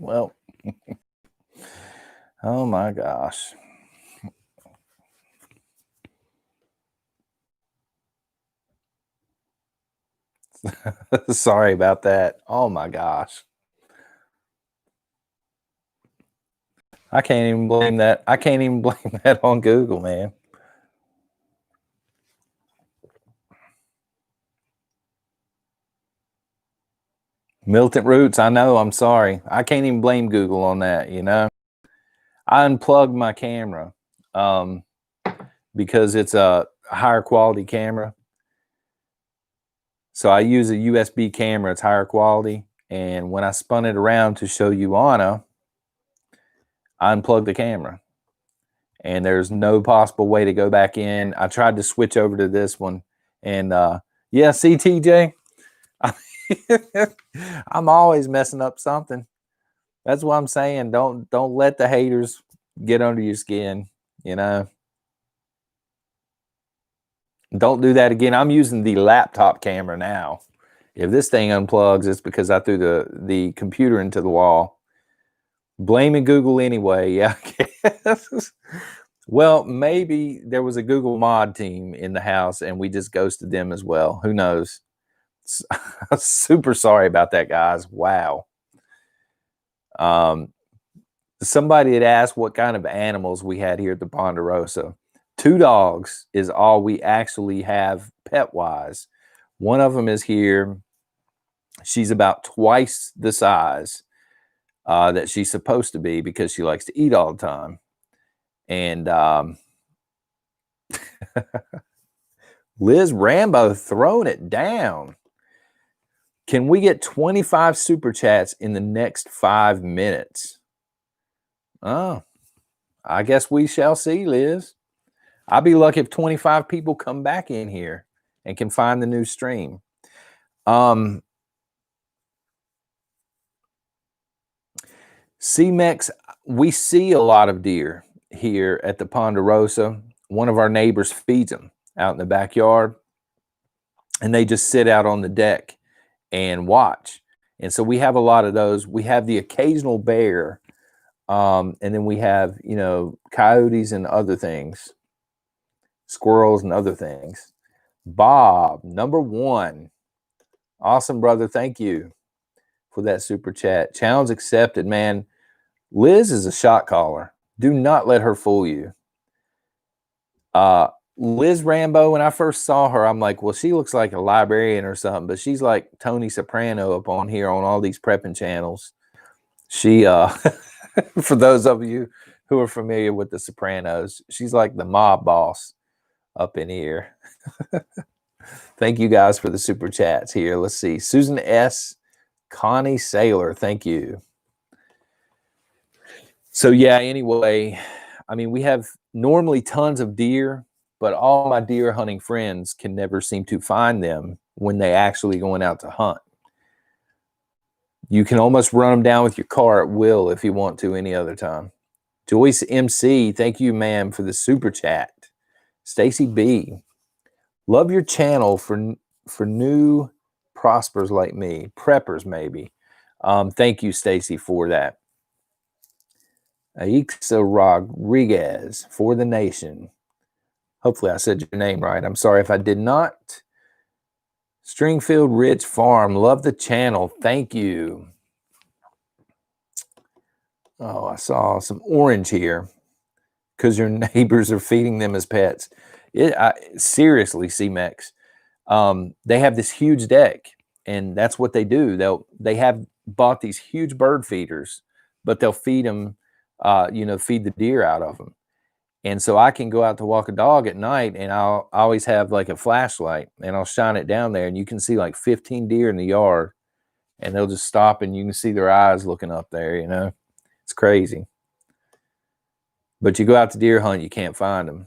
Well, oh my gosh. Sorry about that. Oh my gosh. I can't even blame that. I can't even blame that on Google, man. Militant Roots, I know, I'm sorry. I can't even blame Google on that, you know. I unplugged my camera because it's a higher quality camera. So I use a USB camera, it's higher quality. And when I spun it around to show you Anna, I unplugged the camera. And there's no possible way to go back in. I tried to switch over to this one. And yeah, see, TJ, I'm always messing up something. That's what I'm saying. Don't let the haters get under your skin, you know. Don't do that again. I'm using the laptop camera now. If this thing unplugs, it's because I threw the computer into the wall. Blaming Google anyway, yeah. Well, maybe there was a Google mod team in the house and we just ghosted them as well. Who knows? Super sorry about that, guys. Wow. Somebody had asked what kind of animals we had here at the Ponderosa. 2 dogs is all we actually have pet-wise. One of them is here. She's about twice the size that she's supposed to be because she likes to eat all the time. And Liz Rambo throwing it down. Can we get 25 super chats in the next 5 minutes? Oh, I guess we shall see, Liz. I'll be lucky if 25 people come back in here and can find the new stream. CMEX, we see a lot of deer here at the Ponderosa. One of our neighbors feeds them out in the backyard, and they just sit out on the deck and watch. And so we have a lot of those. We have the occasional bear, and then we have, you know, coyotes and other things, squirrels and other things. Bob, #1. Awesome, brother. Thank you for that super chat. Challenge accepted, man. Liz is a shot caller. Do not let her fool you. Liz Rambo, when I first saw her, I'm like, well, she looks like a librarian or something, but she's like Tony Soprano up on here on all these prepping channels. She, for those of you who are familiar with the Sopranos, she's like the mob boss up in here. Thank you guys for the super chats here. Let's see. Susan S. Connie Saylor, thank you. So yeah, anyway, I mean, we have normally tons of deer, but all my deer hunting friends can never seem to find them when they actually going out to hunt. You can almost run them down with your car at will if you want to any other time. Joyce MC, thank you, ma'am, for the super chat. Stacy B, love your channel for new prospers like me, preppers maybe. Thank you, Stacy, for that. Aixa Rodriguez, for the nation. Hopefully I said your name right. I'm sorry if I did not. Stringfield Ridge Farm, love the channel. Thank you. Oh, I saw some orange here because your neighbors are feeding them as pets. Seriously, CMEX. They have this huge deck, and that's what they do. They have bought these huge bird feeders, but they'll feed them, feed the deer out of them. And so I can go out to walk a dog at night, and I'll always have like a flashlight, and I'll shine it down there, and you can see like 15 deer in the yard, and they'll just stop, and you can see their eyes looking up there, you know. It's crazy. But you go out to deer hunt, you can't find them.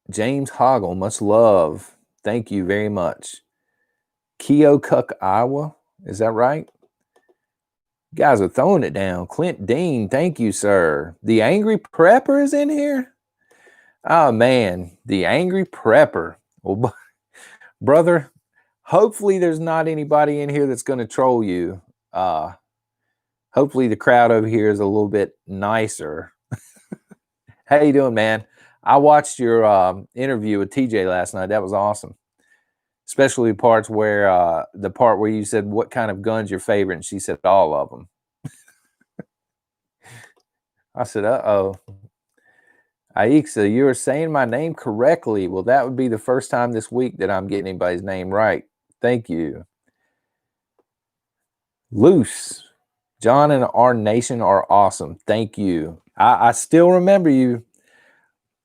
James Hoggle, much love. Thank you very much. Keokuk, Iowa. Is that right? You guys are throwing it down. Clint Dean, thank you, sir. The Angry Prepper is in here? Oh, man. The Angry Prepper. Well, brother, Hopefully there's not anybody in here that's going to troll you. Hopefully the crowd over here is a little bit nicer. How you doing, man? I watched your interview with TJ last night. That was awesome. Especially the part where you said what kind of gun's your favorite, and she said all of them. I said, uh-oh. Aixa, you are saying my name correctly. Well, that would be the first time this week that I'm getting anybody's name right. Thank you. Loose. John and our nation are awesome. Thank you. I still remember you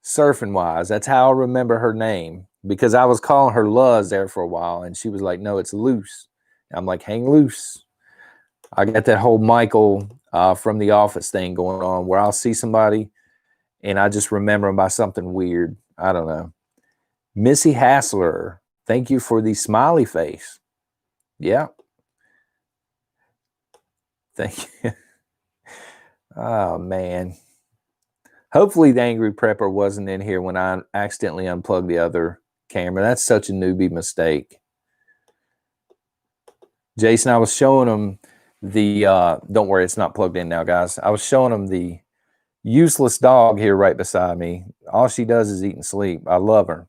surfing wise. That's how I remember her name, because I was calling her Luz there for a while, and she was like, no, it's Loose. I'm like, hang loose. I got that whole Michael from The Office thing going on where I'll see somebody and I just remember them by something weird. I don't know. Missy Hassler, thank you for the smiley face. Yeah. Thank you. Oh, man. Hopefully the Angry Prepper wasn't in here when I accidentally unplugged the other camera. That's such a newbie mistake. Jason, I was showing him the, don't worry, it's not plugged in now, guys. I was showing him the useless dog here right beside me. All she does is eat and sleep. I love her.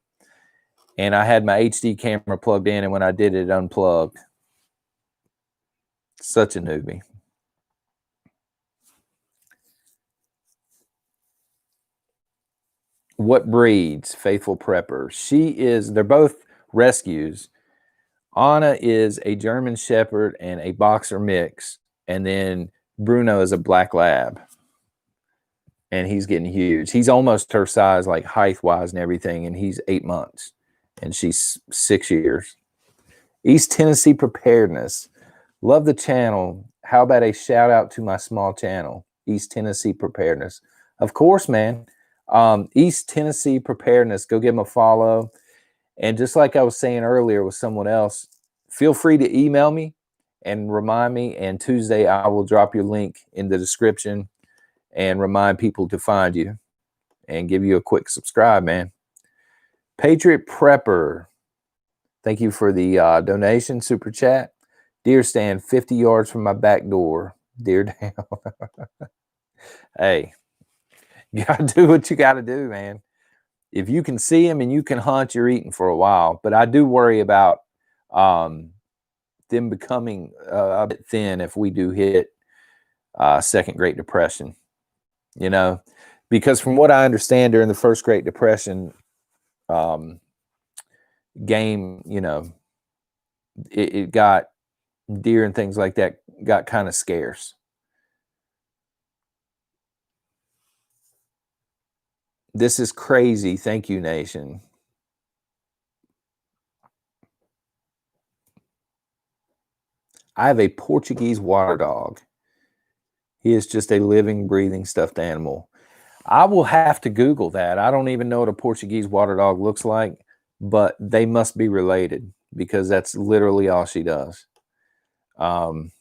And I had my HD camera plugged in, and when I did it unplugged. Such a newbie. What breeds? Faithful Prepper. They're both rescues. Anna is a German Shepherd and a Boxer mix. And then Bruno is a Black Lab. And he's getting huge. He's almost her size, like height-wise and everything, and he's 8 months. And she's 6 years. East Tennessee Preparedness. Love the channel. How about a shout out to my small channel, East Tennessee Preparedness? Of course, man. East Tennessee Preparedness. Go give them a follow. And just like I was saying earlier with someone else, feel free to email me and remind me. And Tuesday, I will drop your link in the description and remind people to find you and give you a quick subscribe, man. Patriot Prepper. Thank you for the donation, super chat. Deer stand 50 yards from my back door. Deer down. Hey, you got to do what you got to do, man. If you can see them and you can hunt, you're eating for a while. But I do worry about them becoming a bit thin if we do hit second Great Depression. You know, because from what I understand during the first Great Depression, game, you know, it got deer and things like that got kind of scarce. This is crazy. Thank you, nation. I have a Portuguese water dog. He is just a living, breathing stuffed animal. I will have to Google that. I don't even know what a Portuguese water dog looks like, but they must be related because that's literally all she does. When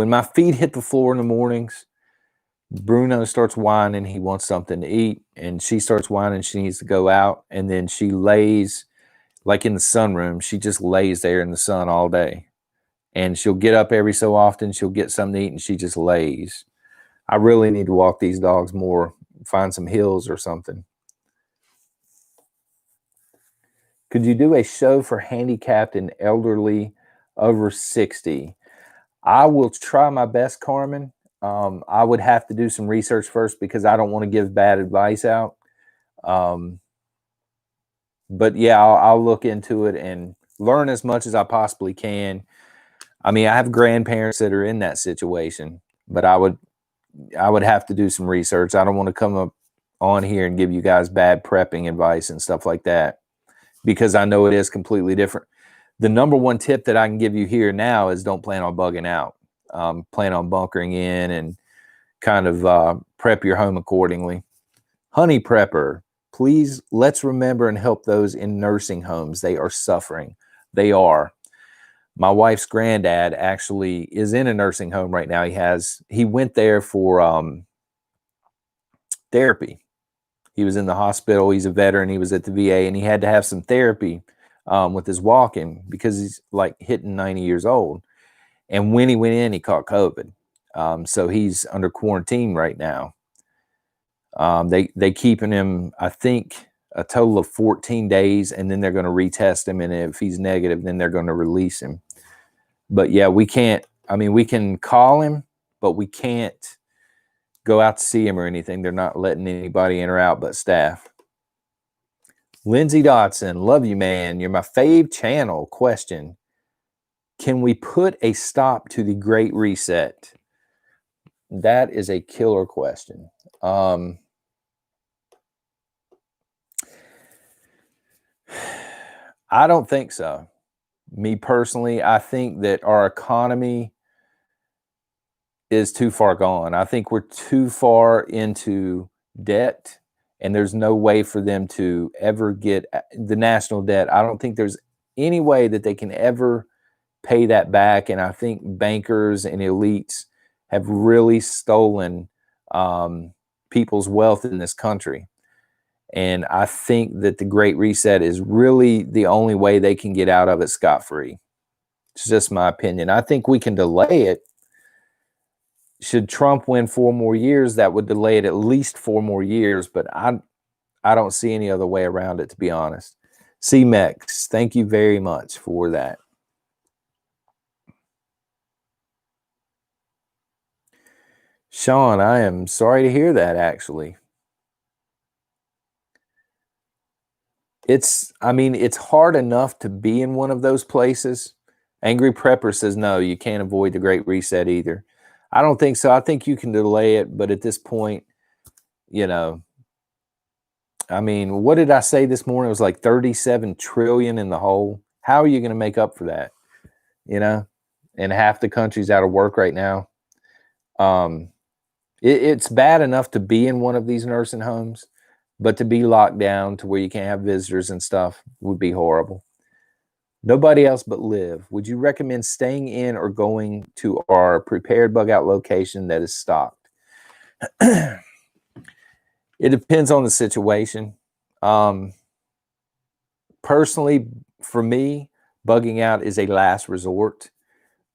my feet hit the floor in the mornings, Bruno starts whining. He wants something to eat, and she starts whining. She needs to go out, and then she lays like in the sunroom. She just lays there in the sun all day, and she'll get up every so often. She'll get something to eat, and she just lays. I really need to walk these dogs more, find some hills or something. Could you do a show for handicapped and elderly over 60? I will try my best, Carmen. I would have to do some research first because I don't want to give bad advice out. But yeah, I'll look into it and learn as much as I possibly can. I mean, I have grandparents that are in that situation, but I would have to do some research. I don't want to come up on here and give you guys bad prepping advice and stuff like that because I know it is completely different. The number one tip that I can give you here now is don't plan on bugging out. Plan on bunkering in and kind of prep your home accordingly. Honey Prepper, please, let's remember and help those in nursing homes. They are suffering. They are. My wife's granddad actually is in a nursing home right now. He went there for therapy. He was in the hospital. He's a veteran. He was at the VA, and he had to have some therapy with his walking because he's like hitting 90 years old. And when he went in, he caught COVID. So he's under quarantine right now. They keeping him, I think, a total of 14 days, and then they're going to retest him. And if he's negative, then they're going to release him. But yeah, we can't. I mean, we can call him, but we can't go out to see him or anything. They're not letting anybody in or out but staff. Lindsay Dotson, love you, man. You're my fave channel. Question: can we put a stop to the Great Reset? That is a killer question. I don't think so. Me personally, I think that our economy is too far gone. I think we're too far into debt, and there's no way for them to ever get the national debt. I don't think there's any way that they can ever pay that back. And I think bankers and elites have really stolen people's wealth in this country. And I think that the Great Reset is really the only way they can get out of it scot-free. It's just my opinion. I think we can delay it. Should Trump win 4 more years, that would delay it at least 4 more years. But I don't see any other way around it, to be honest. C-Mex, thank you very much for that. Sean, I am sorry to hear that, actually. It's hard enough to be in one of those places. Angry Prepper says, no, you can't avoid the Great Reset either. I don't think so. I think you can delay it, but at this point, what did I say this morning? It was like 37 trillion in the hole. How are you going to make up for that? And half the country's out of work right now. It's bad enough to be in one of these nursing homes, but to be locked down to where you can't have visitors and stuff would be horrible. Nobody else but Liv. Would you recommend staying in or going to our prepared bug out location that is stocked? It depends on the situation. Personally, for me, bugging out is a last resort.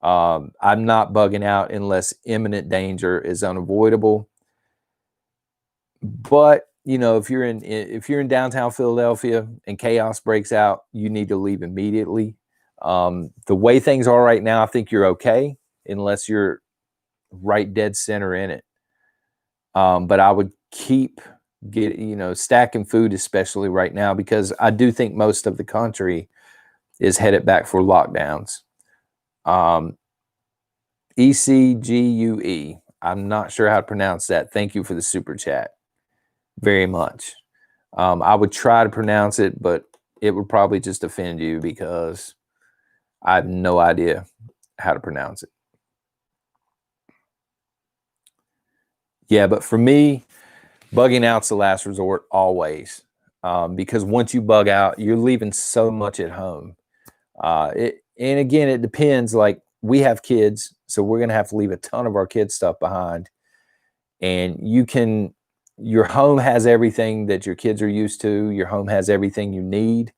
I'm not bugging out unless imminent danger is unavoidable. But if you're in downtown Philadelphia and chaos breaks out, you need to leave immediately. The way things are right now, I think you're okay unless you're right dead center in it. But I would keep stacking food, especially right now, because I do think most of the country is headed back for lockdowns. ECGUE. I'm not sure how to pronounce that. Thank you for the super chat. Very much. I would try to pronounce it, but it would probably just offend you because I have no idea how to pronounce it. Yeah, but for me, bugging out's the last resort always, because once you bug out, you're leaving so much at home. And again, it depends. Like, we have kids, so we're going to have to leave a ton of our kids' stuff behind. And your home has everything that your kids are used to. Your home has everything you need.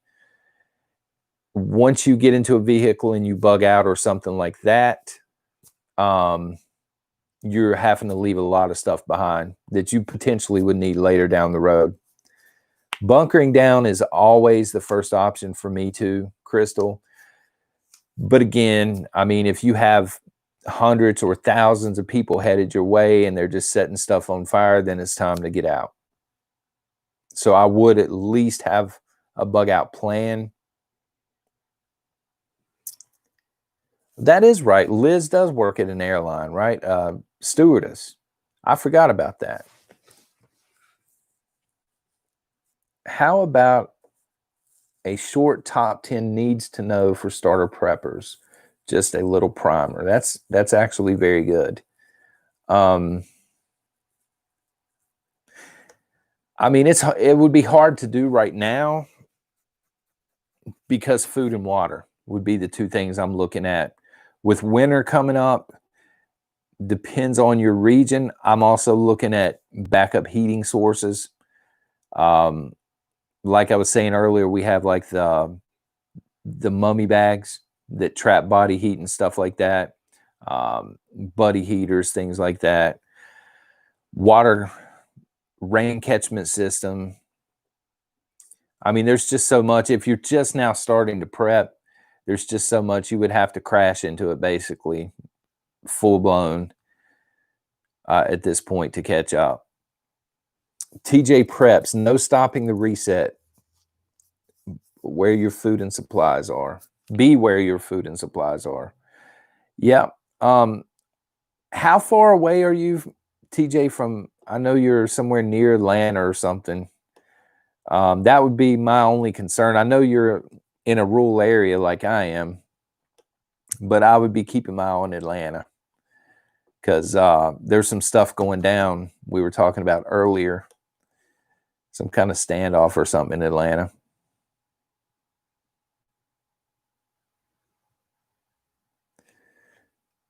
Once you get into a vehicle and you bug out or something like that, you're having to leave a lot of stuff behind that you potentially would need later down the road. Bunkering down is always the first option for me too, Crystal. But again, if you have hundreds or thousands of people headed your way and they're just setting stuff on fire, then it's time to get out. So I would at least have a bug out plan. That is right. Liz does work at an airline, right? Stewardess. I forgot about that. How about a short top 10 needs to know for starter preppers? Just a little primer. That's actually very good. It would be hard to do right now because food and water would be the two things I'm looking at. With winter coming up, depends on your region. I'm also looking at backup heating sources. Like I was saying earlier, we have like the the mummy bags that trap body heat and stuff like that, buddy heaters, things like that, water rain catchment system. I mean, there's just so much. If you're just now starting to prep, there's just so much you would have to crash into it, basically full blown at this point to catch up. TJ Preps, no stopping the reset. Where your food and supplies are. Be where your food and supplies are. Yeah. How far away are you, TJ, from? I know you're somewhere near Atlanta or something. That would be my only concern. I know you're in a rural area like I am, but I would be keeping my eye on Atlanta because there's some stuff going down we were talking about earlier, some kind of standoff or something in Atlanta.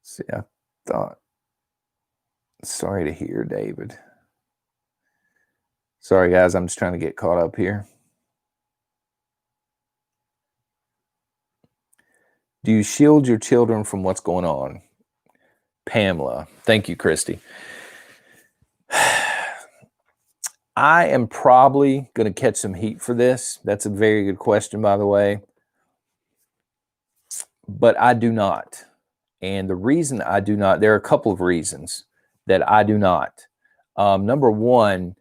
See, I thought, sorry to hear, David. Sorry, guys, I'm just trying to get caught up here. Do you shield your children from what's going on? Pamela. Thank you, Christy. I am probably going to catch some heat for this. That's a very good question, by the way. But I do not. And the reason I do not, there are a couple of reasons that I do not. Number one,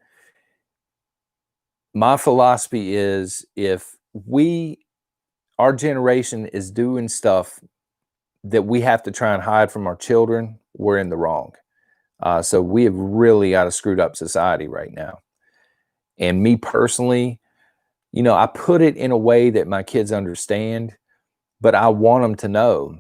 my philosophy is if our generation is doing stuff that we have to try and hide from our children, we're in the wrong. So we have really got a screwed up society right now. And me personally, I put it in a way that my kids understand, but I want them to know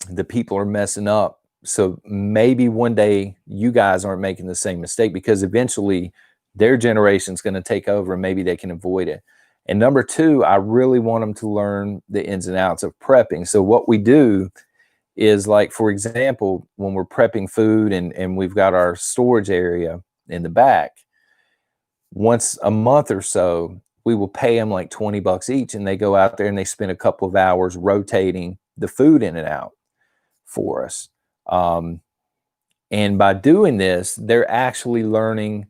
that people are messing up. So maybe one day you guys aren't making the same mistake, because eventually their generation's going to take over and maybe they can avoid it. And number two, I really want them to learn the ins and outs of prepping. So what we do is, like, for example, when we're prepping food and we've got our storage area in the back, once a month or so, we will pay them like $20 each, and they go out there and they spend a couple of hours rotating the food in and out for us. And by doing this, they're actually learning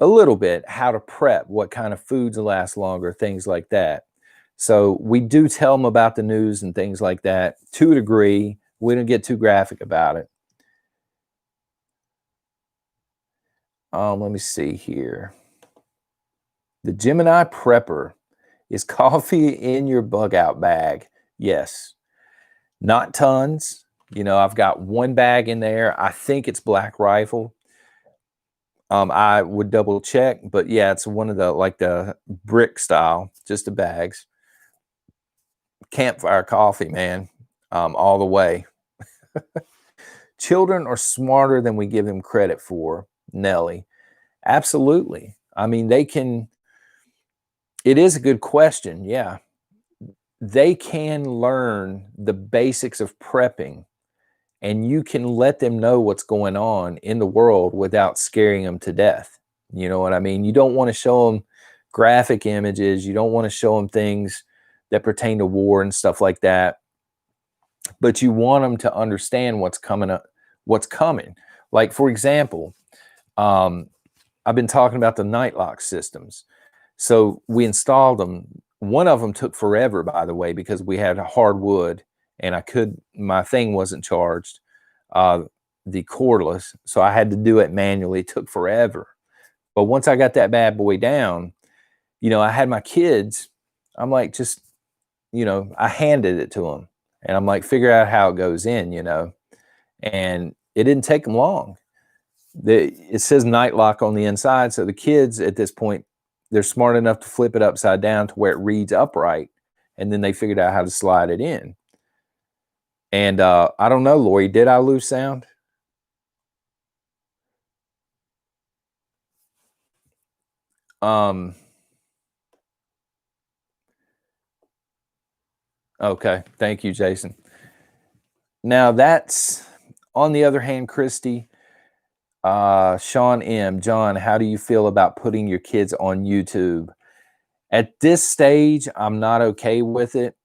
a little bit how to prep, what kind of foods last longer, things like that. So we do tell them about the news and things like that to a degree. We don't get too graphic about it. Let me see here. The Gemini Prepper. Is coffee in your bug out bag? Yes. Not tons. I've got one bag in there. I think it's Black Rifle. I would double check, but yeah, it's one of the brick style, just the bags. Campfire coffee, man, all the way. Children are smarter than we give them credit for, Nelly. Absolutely. I mean, they can. It is a good question. Yeah. They can learn the basics of prepping, and you can let them know what's going on in the world without scaring them to death. You know what I mean? You don't want to show them graphic images. You don't want to show them things that pertain to war and stuff like that. But you want them to understand what's coming up, what's coming. Like, for example, I've been talking about the night lock systems. So we installed them. One of them took forever, by the way, because we had hardwood and my thing wasn't charged, the cordless. So I had to do it manually. It took forever. But once I got that bad boy down, I had my kids, I'm like, I handed it to them and I'm like, figure out how it goes in, and it didn't take them long. It says night lock on the inside. So the kids at this point, they're smart enough to flip it upside down to where it reads upright. And then they figured out how to slide it in. And I don't know, Lori, did I lose sound? Okay. Thank you, Jason. Now that's, on the other hand, Christy, Sean M. John, how do you feel about putting your kids on YouTube? At this stage, I'm not okay with it.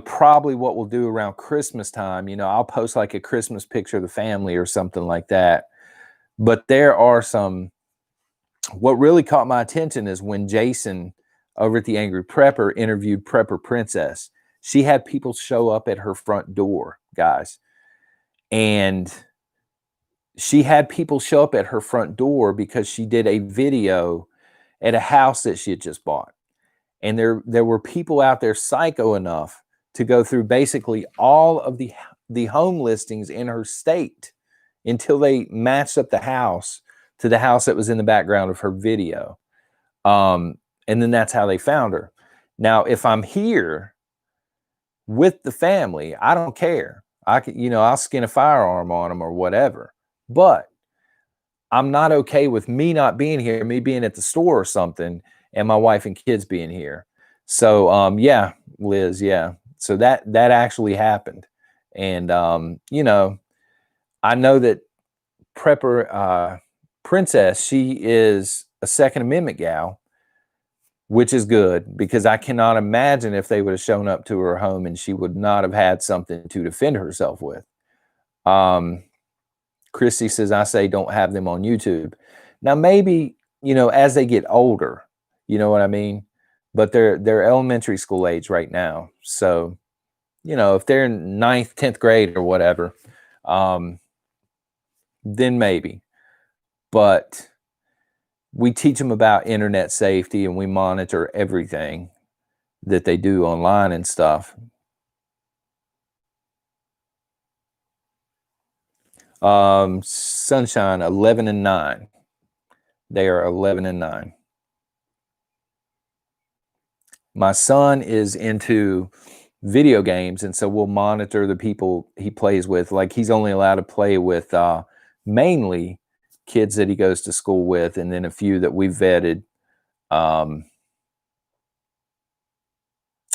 Probably what we'll do around Christmas time, I'll post like a Christmas picture of the family or something like that. But there are what really caught my attention is when Jason over at the Angry Prepper interviewed Prepper Princess. She had people show up at her front door, guys. And she had people show up at her front door because she did a video at a house that she had just bought. And there were people out there psycho enough to go through basically all of the home listings in her state until they matched up the house to the house that was in the background of her video. And then that's how they found her. Now, if I'm here with the family, I don't care. I'll skin a firearm on them or whatever. But I'm not okay with me not being here, me being at the store or something, and my wife and kids being here. So, yeah, Liz, yeah. So that actually happened. And, I know that Prepper Princess, she is a Second Amendment gal, which is good because I cannot imagine if they would have shown up to her home and she would not have had something to defend herself with. Christy says, I say don't have them on YouTube. Now, maybe, as they get older, you know what I mean? But they're elementary school age right now. So, if they're in 9th, 10th grade or whatever, then maybe. But we teach them about internet safety and we monitor everything that they do online and stuff. Sunshine, 11 and 9. They are 11 and 9. My son is into video games, and so we'll monitor the people he plays with. Like, he's only allowed to play with mainly kids that he goes to school with, and then a few that we vetted. And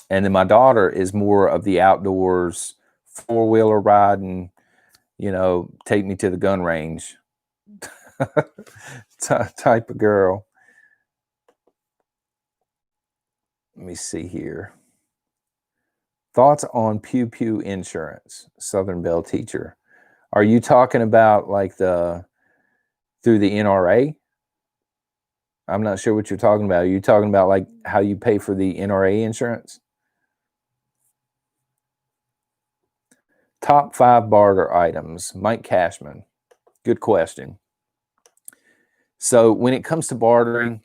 then my daughter is more of the outdoors, four-wheeler riding, take me to the gun range type of girl. Let me see here. Thoughts on Pew Pew Insurance, Southern Belle teacher. Are you talking about like through the NRA? I'm not sure what you're talking about. Are you talking about like how you pay for the NRA insurance? Top 5 barter items, Mike Cashman. Good question. So when it comes to bartering,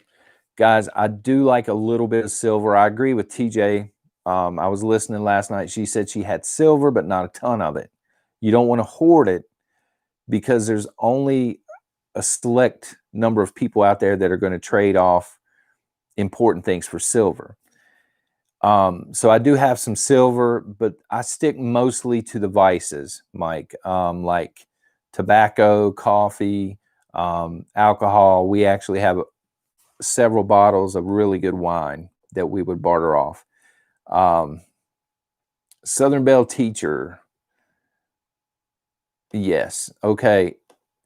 guys, I do like a little bit of silver. I agree with TJ. I was listening last night. She said she had silver, but not a ton of it. You don't want to hoard it because there's only a select number of people out there that are going to trade off important things for silver. So I do have some silver, but I stick mostly to the vices, Mike, like tobacco, coffee, alcohol. We actually have several bottles of really good wine that we would barter off. Southern Belle teacher. Yes. Okay.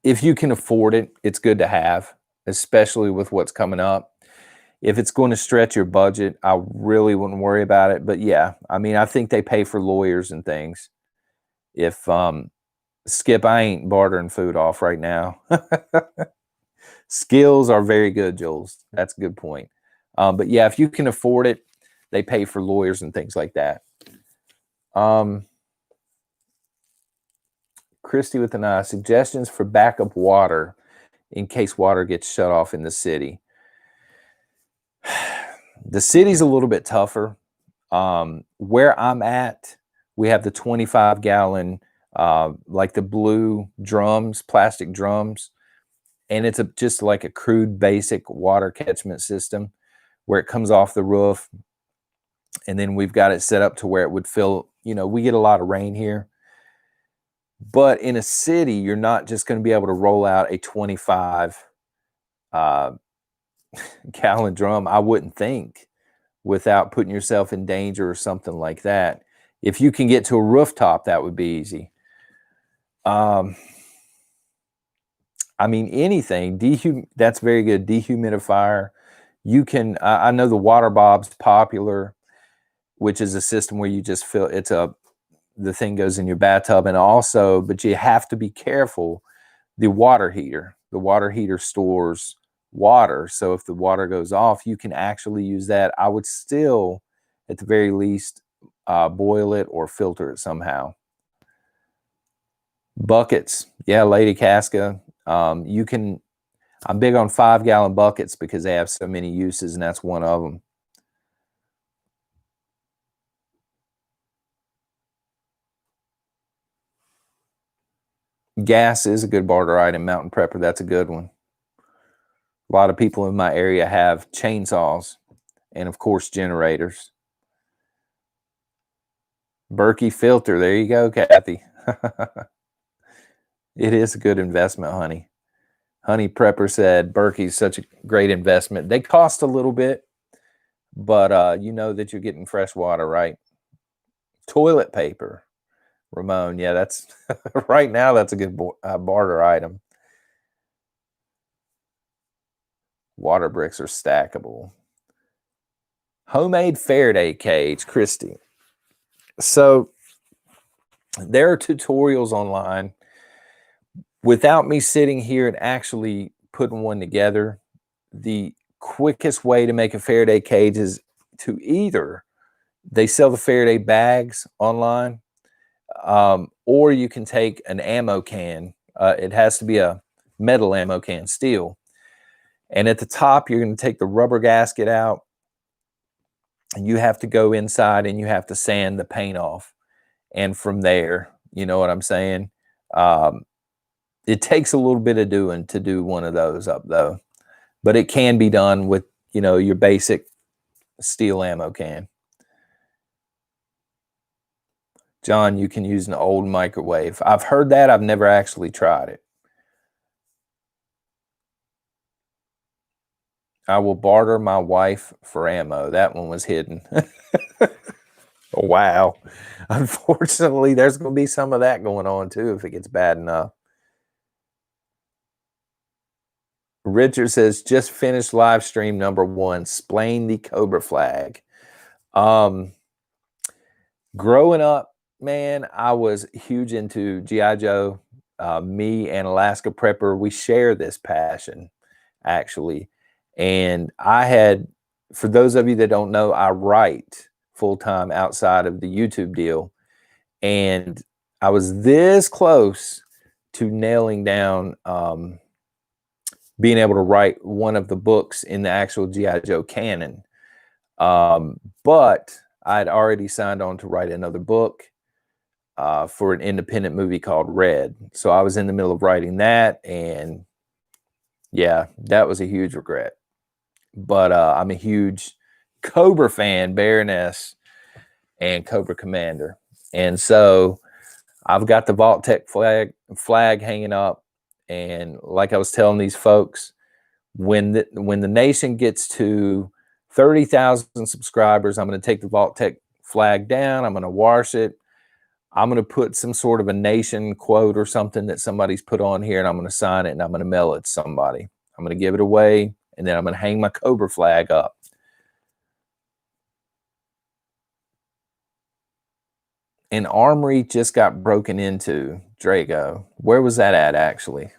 If you can afford it, it's good to have, especially with what's coming up. If it's going to stretch your budget, I really wouldn't worry about it. But yeah, I mean, I think they pay for lawyers and things. If Skip, I ain't bartering food off right now. Skills are very good, Jules. That's a good point. But yeah, if you can afford it, they pay for lawyers and things like that. Christy with an eye. Suggestions for backup water in case water gets shut off in the city. The city's a little bit tougher. Where I'm at, we have the 25-gallon, like the blue drums, plastic drums, and it's just like a crude, basic water catchment system where it comes off the roof, and then we've got it set up to where it would fill. We get a lot of rain here, but in a city, you're not just going to be able to roll out a 25 gallon drum, I wouldn't think, without putting yourself in danger or something like that. If you can get to a rooftop, that would be easy. I mean, anything. That's very good. Dehumidifier. You can, I know the water bob's popular, which is a system where you just fill, the thing goes in your bathtub. And also, but you have to be careful, the water heater stores water. So if the water goes off, you can actually use that. I would still, at the very least, boil it or filter it somehow. Buckets. Yeah, Lady Casca. You can, I'm big on 5-gallon buckets because they have so many uses, and that's one of them. Gas is a good barter item. Mountain Prepper, that's a good one. A lot of people in my area have chainsaws and, of course, generators. Berkey filter. There you go, Kathy. It is a good investment, honey. Honey Prepper said Berkey's such a great investment. They cost a little bit, but you know that you're getting fresh water, right? Toilet paper. Ramon, yeah, that's right now. That's a good barter item. Water bricks are stackable. Homemade Faraday cage, Christy. So there are tutorials online. Without me sitting here and actually putting one together, the quickest way to make a Faraday cage is to either, they sell the Faraday bags online, or you can take an ammo can. It has to be a metal ammo can, steel. And at the top, you're going to take the rubber gasket out, and you have to go inside and you have to sand the paint off. And from there, you know what I'm saying? It takes a little bit of doing to do one of those up, though. But it can be done with, you know, your basic steel ammo can. John, you can use an old microwave. I've heard that. I've never actually tried it. I will barter my wife for ammo. That one was hidden. Oh, wow. Unfortunately, there's going to be some of that going on, too, if it gets bad enough. Richard says, just finished live stream number 1, Splain the Cobra flag. Growing up, man, I was huge into G.I. Joe. Me and Alaska Prepper, we share this passion, actually. And I had, for those of you that don't know, I write full-time outside of the YouTube deal. And I was this close to nailing down being able to write one of the books in the actual G.I. Joe canon. But I'd already signed on to write another book for an independent movie called Red. So I was in the middle of writing that, and yeah, that was a huge regret. But I'm a huge Cobra fan, Baroness and Cobra Commander. And so I've got the Vault Tech flag hanging up. And like I was telling these folks, when the nation gets to 30,000 subscribers, I'm going to take the Vault Tech flag down. I'm going to wash it. I'm going to put some sort of a nation quote or something that somebody's put on here, and I'm going to sign it, and I'm going to mail it to somebody. I'm going to give it away, and then I'm going to hang my Cobra flag up. An armory just got broken into, Drago. Where was that at, actually?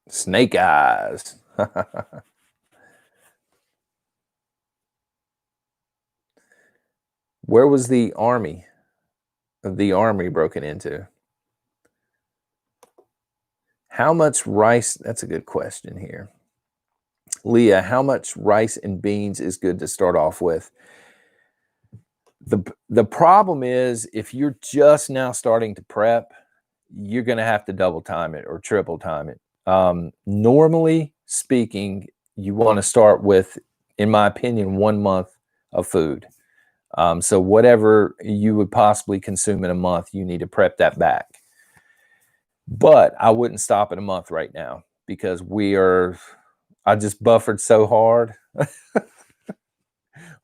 Snake Eyes. Where was the army? The armory broken into? How much rice? That's a good question here. Leah, how much rice and beans is good to start off with? The problem is, if you're just now starting to prep, you're going to have to double time it or triple time it. Normally speaking, you want to start with, in my opinion, 1 month of food. So whatever you would possibly consume in a month, you need to prep that back. But I wouldn't stop at a month right now, because I just buffered so hard.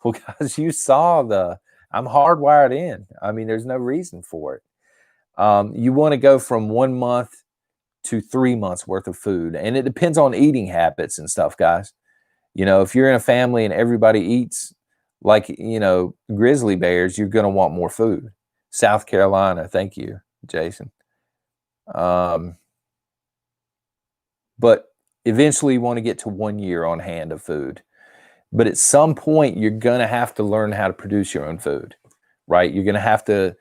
Well, guys, you saw I'm hardwired in. I mean, there's no reason for it. You want to go from 1 month to 3 months worth of food. And it depends on eating habits and stuff, guys. You know, if you're in a family and everybody eats like, you know, grizzly bears, you're going to want more food. South Carolina. Thank you, Jason. But eventually you want to get to 1 year on hand of food. But at some point, you're going to have to learn how to produce your own food, right? You're going to have to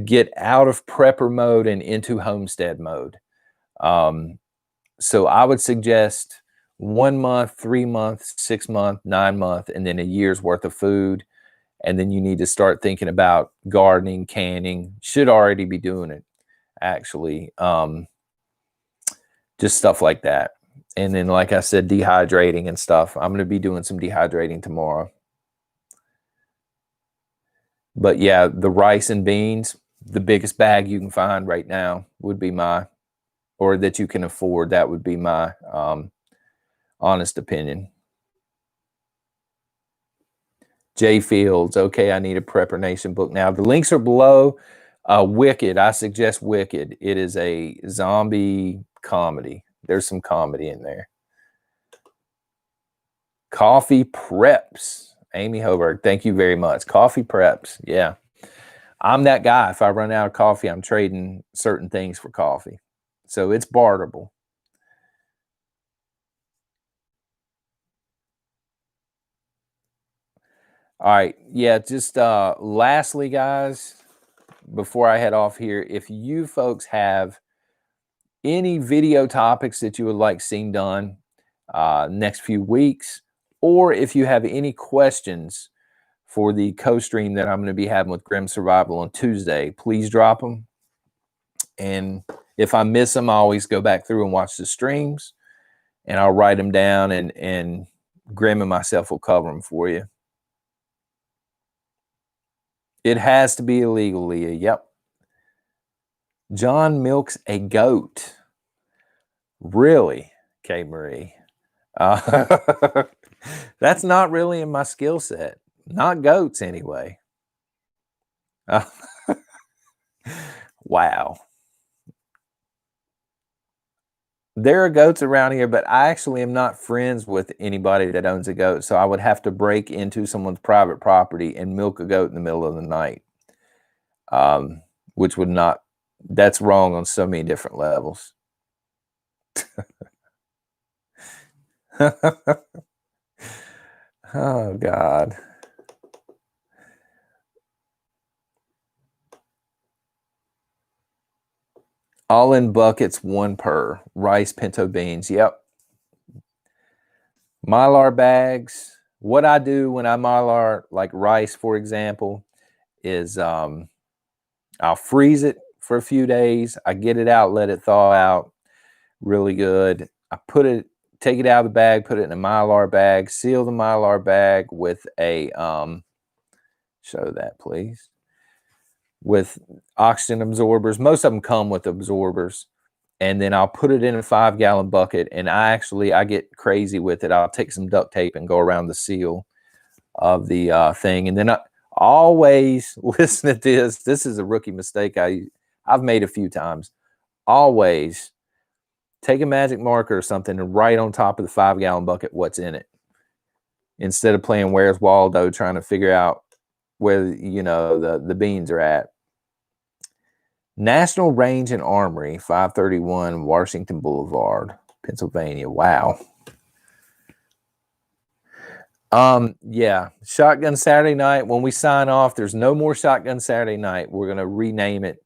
get out of prepper mode and into homestead mode. So I would suggest 1 month, 3 months, 6 month, 9 month, and then a year's worth of food. And then you need to start thinking about gardening, canning. Should already be doing it, actually. Just stuff like that. And then, like I said, dehydrating and stuff. I'm going to be doing some dehydrating tomorrow. But yeah, the rice and beans, the biggest bag you can find right now would be or that you can afford, that would be my honest opinion. J Fields, okay, I need a Prepper Nation book now. The links are below. Wicked, I suggest Wicked. It is a zombie comedy. There's some comedy in there. Coffee Preps. Amy Hoberg, thank you very much. Coffee Preps, yeah. I'm that guy. If I run out of coffee, I'm trading certain things for coffee. So it's barterable. All right. Yeah, just lastly, guys, before I head off here, if you folks have any video topics that you would like seen done next few weeks, or if you have any questions for the co-stream that I'm going to be having with Grim Survival on Tuesday, please drop them. And if I miss them, I always go back through and watch the streams, and I'll write them down, and Grim and myself will cover them for you. It has to be illegal, Leah. Yep. John milks a goat. Really, Kay Marie? That's not really in my skill set. Not goats, anyway. Wow. There are goats around here, but I actually am not friends with anybody that owns a goat, so I would have to break into someone's private property and milk a goat in the middle of the night, which would not, that's wrong on so many different levels. Oh, God. All in buckets, 1 per. Rice, pinto beans. Yep. Mylar bags. What I do when I mylar, like rice, for example, is I'll freeze it for a few days. I get it out, let it thaw out really good. I take it out of the bag, put it in a Mylar bag, seal the Mylar bag with a, show that please, with oxygen absorbers. Most of them come with absorbers. And then I'll put it in a 5-gallon bucket, and I get crazy with it. I'll take some duct tape and go around the seal of the thing. And then I always, listen to this. This is a rookie mistake I've made a few times. Always take a magic marker or something and write on top of the 5-gallon bucket what's in it, instead of playing Where's Waldo trying to figure out where, you know, the beans are at. National Range and Armory, 531 Washington Boulevard, Pennsylvania. Wow. Yeah, Shotgun Saturday Night. When we sign off, there's no more Shotgun Saturday Night. We're going to rename it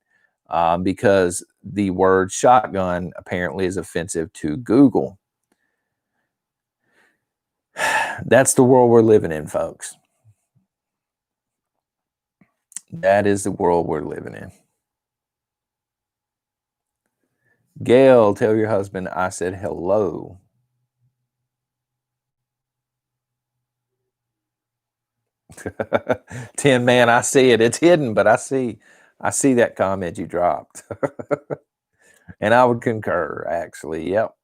because the word shotgun apparently is offensive to Google. That's the world we're living in, folks. That is the world we're living in. Gail, tell your husband I said hello. Tin Man, I see it. It's hidden, but I see that comment you dropped. And I would concur, actually. Yep.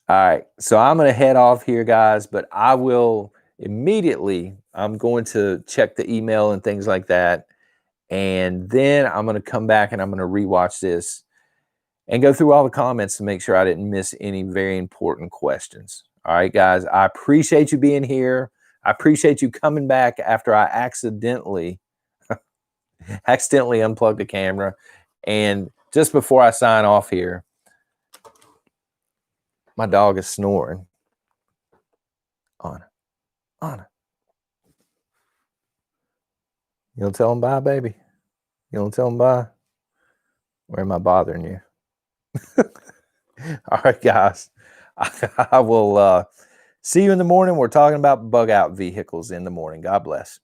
All right. So I'm going to head off here, guys, but I will immediately, I'm going to check the email and things like that. And then I'm going to come back and I'm going to rewatch this and go through all the comments to make sure I didn't miss any very important questions. All right, guys, I appreciate you being here. I appreciate you coming back after I accidentally unplugged the camera. And just before I sign off here, my dog is snoring. Anna. You gonna tell him bye, baby? You gonna tell him bye? Or am I bothering you? All right, guys. I will see you in the morning. We're talking about bug out vehicles in the morning. God bless.